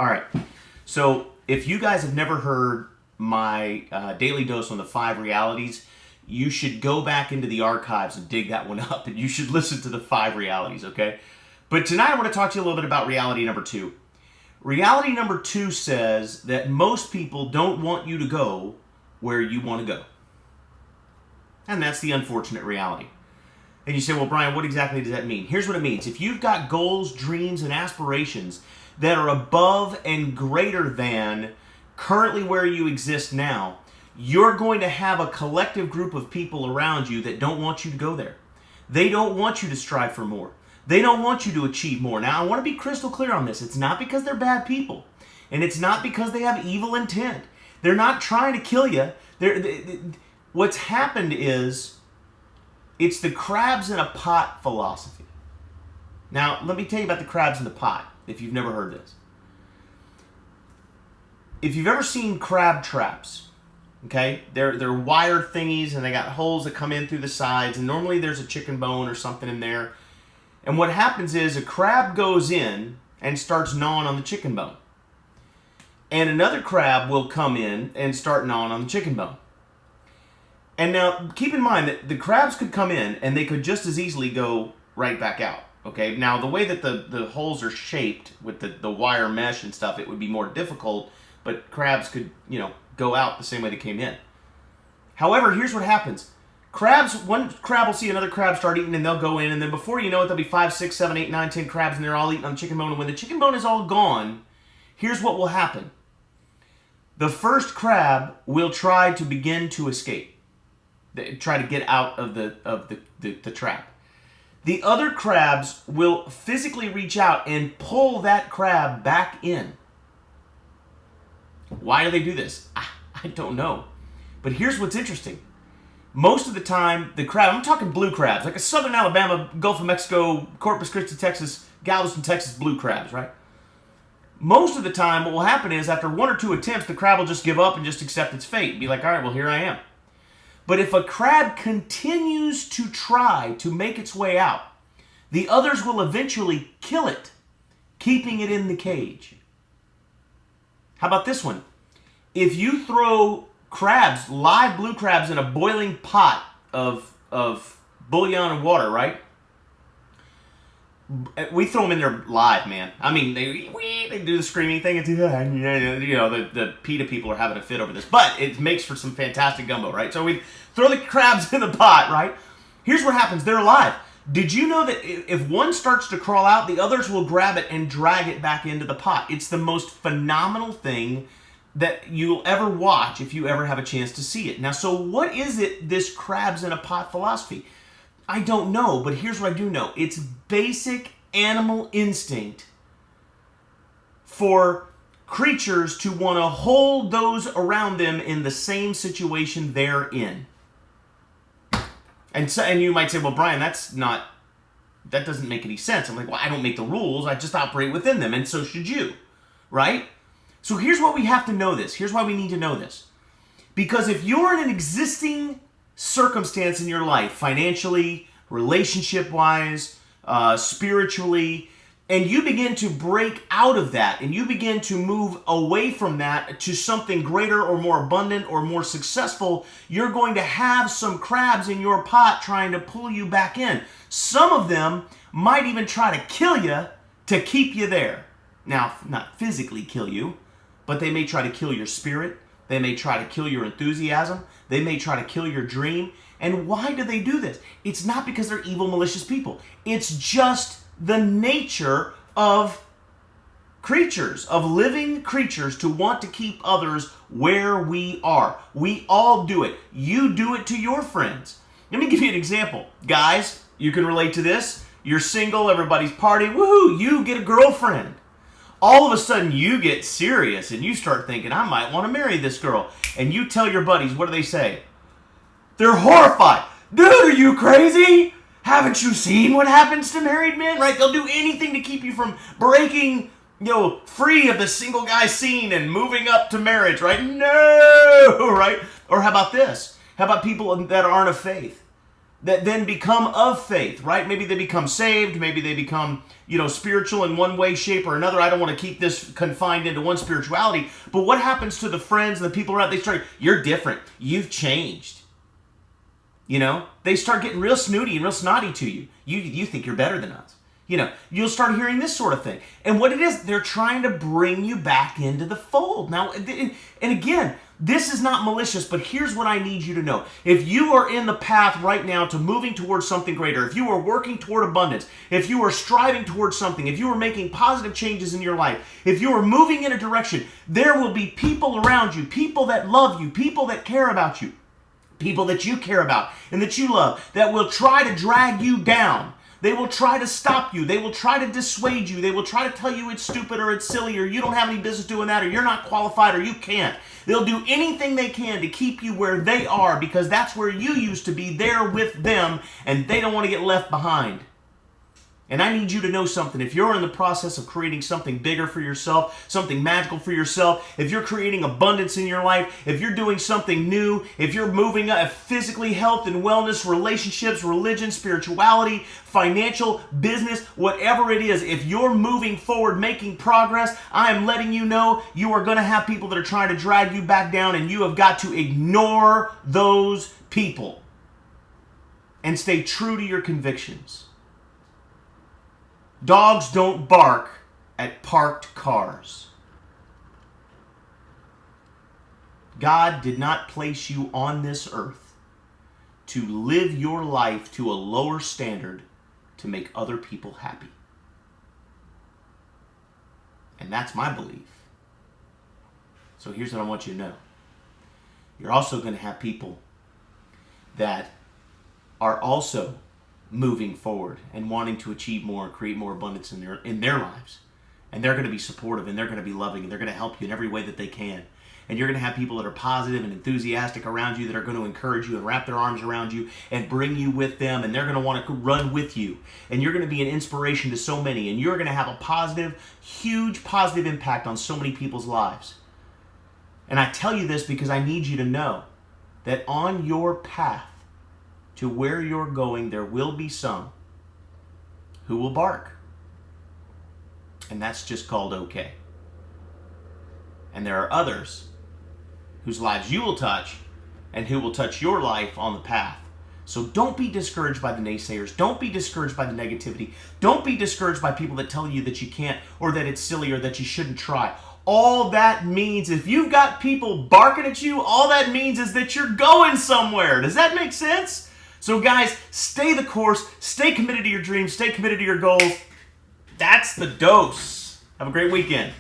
All right. So if you guys have never heard my daily dose on the 5 realities, you should go back into the archives and dig that one up, and you should listen to the 5 realities, okay? But tonight I want to talk to you a little bit about reality number 2. Reality number 2 says that most people don't want you to go where you want to go. And that's the unfortunate reality. And you say, well, Brian, what exactly does that mean? Here's what it means. If you've got goals, dreams, and aspirations that are above and greater than currently where you exist now, you're going to have a collective group of people around you that don't want you to go there. They don't want you to strive for more. They don't want you to achieve more. Now, I want to be crystal clear on this. It's not because they're bad people. And it's not because they have evil intent. They're not trying to kill you. What's happened is it's the crabs in a pot philosophy. Now, let me tell you about the crabs in the pot, if you've never heard this. If you've ever seen crab traps, okay, they're wire thingies and they got holes that come in through the sides, and normally there's a chicken bone or something in there. And what happens is a crab goes in and starts gnawing on the chicken bone. And another crab will come in and start gnawing on the chicken bone. And now, keep in mind that the crabs could come in and they could just as easily go right back out. Okay, now the way that the holes are shaped with the wire mesh and stuff, it would be more difficult, but crabs could, go out the same way they came in. However, here's what happens. One crab will see another crab start eating and they'll go in, and then before you know it, there'll be 5, 6, 7, 8, 9, 10 crabs and they're all eating on the chicken bone. And when the chicken bone is all gone, here's what will happen. The first crab will try to begin to escape. They try to get out of the trap. The other crabs will physically reach out and pull that crab back in. Why do they do this? I don't know. But here's what's interesting. Most of the time, the crab, I'm talking blue crabs, like a southern Alabama, Gulf of Mexico, Corpus Christi, Texas, Galveston, Texas blue crabs, right? Most of the time, what will happen is after 1 or 2 attempts, the crab will just give up and just accept its fate and be like, all right, well, here I am. But if a crab continues to try to make its way out, the others will eventually kill it, keeping it in the cage. How about this one? If you throw crabs, live blue crabs, in a boiling pot of bouillon and water, right? We throw them in there live, man. I mean, they do the screaming thing. The PETA people are having a fit over this. But it makes for some fantastic gumbo, right? So we throw the crabs in the pot, right? Here's what happens. They're alive. Did you know that if one starts to crawl out, the others will grab it and drag it back into the pot? It's the most phenomenal thing that you'll ever watch if you ever have a chance to see it. Now, so what is it, this crabs in a pot philosophy? I don't know, but here's what I do know. It's basic animal instinct for creatures to want to hold those around them in the same situation they're in. And you might say, well, Brian, that doesn't make any sense. I'm like, well, I don't make the rules. I just operate within them, and so should you, right? So here's what we have to know this. Here's why we need to know this. Because if you're in an existing circumstance in your life, financially, relationship-wise, spiritually, and you begin to break out of that, and you begin to move away from that to something greater or more abundant or more successful, you're going to have some crabs in your pot trying to pull you back in. Some of them might even try to kill you to keep you there. Now, not physically kill you, but they may try to kill your spirit. They may try to kill your enthusiasm. They may try to kill your dream. And why do they do this? It's not because they're evil, malicious people. It's just the nature of creatures, of living creatures, to want to keep others where we are. We all do it. You do it to your friends. Let me give you an example. Guys, you can relate to this. You're single, everybody's partying. Woohoo, you get a girlfriend. All of a sudden, you get serious and you start thinking, I might want to marry this girl. And you tell your buddies, what do they say? They're horrified. Dude, are you crazy? Haven't you seen what happens to married men? Right? They'll do anything to keep you from breaking, free of the single guy scene and moving up to marriage, right? No, right? Or how about this? How about people that aren't of faith? that then become of faith, right? Maybe they become saved. Maybe they become, spiritual in one way, shape, or another. I don't want to keep this confined into one spirituality. But what happens to the friends and the people around? They start, you're different. You've changed. They start getting real snooty and real snotty to you. You think you're better than us. You'll start hearing this sort of thing. And what it is, they're trying to bring you back into the fold. Now, and again, this is not malicious, but here's what I need you to know. If you are in the path right now to moving towards something greater, if you are working toward abundance, if you are striving towards something, if you are making positive changes in your life, if you are moving in a direction, there will be people around you, people that love you, people that care about you, people that you care about and that you love, that will try to drag you down. They will try to stop you. They will try to dissuade you. They will try to tell you it's stupid or it's silly or you don't have any business doing that or you're not qualified or you can't. They'll do anything they can to keep you where they are because that's where you used to be, there with them, and they don't want to get left behind. And I need you to know something. If you're in the process of creating something bigger for yourself, something magical for yourself, if you're creating abundance in your life, if you're doing something new, if you're moving up physically, health and wellness, relationships, religion, spirituality, financial, business, whatever it is, if you're moving forward, making progress, I am letting you know you are going to have people that are trying to drag you back down, and you have got to ignore those people and stay true to your convictions. Dogs don't bark at parked cars. God did not place you on this earth to live your life to a lower standard to make other people happy. And that's my belief. So here's what I want you to know. You're also going to have people that are also moving forward and wanting to achieve more and create more abundance in their lives. And they're going to be supportive and they're going to be loving and they're going to help you in every way that they can. And you're going to have people that are positive and enthusiastic around you that are going to encourage you and wrap their arms around you and bring you with them, and they're going to want to run with you. And you're going to be an inspiration to so many, and you're going to have a positive, huge positive impact on so many people's lives. And I tell you this because I need you to know that on your path to where you're going, there will be some who will bark. And that's just called okay. And there are others whose lives you will touch and who will touch your life on the path. So don't be discouraged by the naysayers. Don't be discouraged by the negativity. Don't be discouraged by people that tell you that you can't or that it's silly or that you shouldn't try. All that means, if you've got people barking at you, all that means is that you're going somewhere. Does that make sense? So guys, stay the course, stay committed to your dreams, stay committed to your goals. That's the dose. Have a great weekend.